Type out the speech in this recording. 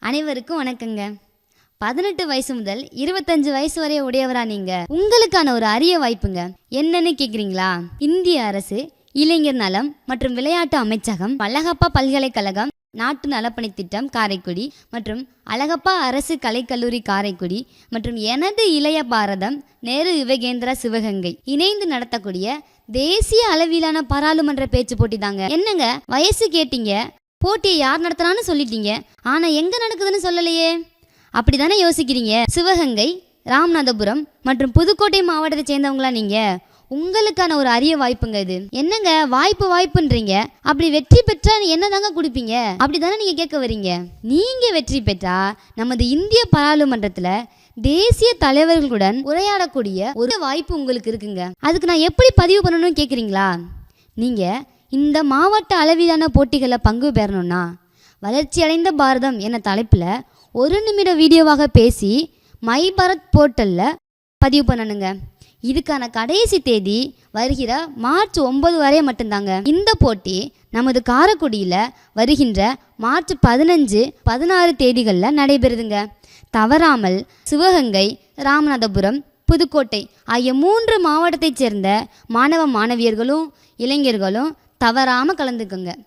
அனைவருக்கும் வணக்கங்க. 18 வயசு முதல் 25 வயசு வரை உடையவரா நீங்க? உங்களுக்கான ஒரு அரிய வாய்ப்புங்க. என்னன்னு கேக்குறீங்களா? இந்திய அரசு இளைஞர் நலம் மற்றும் விளையாட்டு அமைச்சகம், அழகப்பா பல்கலைக்கழகம், நாட்டு நலப்பணி திட்டம் காரைக்குடி மற்றும் அழகப்பா அரசு கலைக்கல்லூரி காரைக்குடி மற்றும் எனது இளைய பாரதம் நேரு யுவகேந்திரா சிவகங்கை இணைந்து நடத்தக்கூடிய தேசிய அளவிலான பாராளுமன்ற பேச்சு போட்டி தாங்க. என்னங்க வயசு கேட்டீங்க, போட்டியை யார் நடத்துறான்னு சொல்லிட்டீங்க, ஆனா எங்க நடக்குதுன்னு சொல்லலையே. அப்படிதானே யோசிக்கிறீங்க? சிவகங்கை, ராமநாதபுரம் மற்றும் புதுக்கோட்டை மாவட்டத்தை சேர்ந்தவங்களா நீங்க? உங்களுக்கான ஒரு அரிய வாய்ப்புங்க இது. என்னங்க வாய்ப்புன்றீங்க? அப்படி வெற்றி பெற்றா என்னதாங்க கொடுப்பீங்க? அப்படிதானே நீங்க கேட்க வரீங்க. நீங்க வெற்றி பெற்றா நமது இந்திய பாராளுமன்றத்துல தேசிய தலைவர்களுடன் உரையாடக்கூடிய ஒரு வாய்ப்பு உங்களுக்கு இருக்குங்க. அதுக்கு நான் எப்படி பதிவு பண்ணணும்னு கேட்குறீங்களா? நீங்க இந்த மாவட்ட அளவிலான போட்டிகளில் பங்கு பெறணும்னா வளர்ச்சி அடைந்த பாரதம் என தலைப்பில் 1 நிமிட வீடியோவாக பேசி மை பாரத் போர்ட்டலில் பதிவு பண்ணணுங்க. இதுக்கான கடைசி தேதி வருகிற மார்ச் 9 வரை மட்டும்தாங்க. இந்த போட்டி நமது காரைக்குடியில் வருகின்ற மார்ச் 15, 16 தேதிகளில் நடைபெறுதுங்க. தவறாமல் சிவகங்கை, ராமநாதபுரம், புதுக்கோட்டை ஆகிய 3 மாவட்டத்தைச் சேர்ந்த மாணவ மாணவியர்களும் இளைஞர்களும் தவறாமல் கலந்துக்குங்க.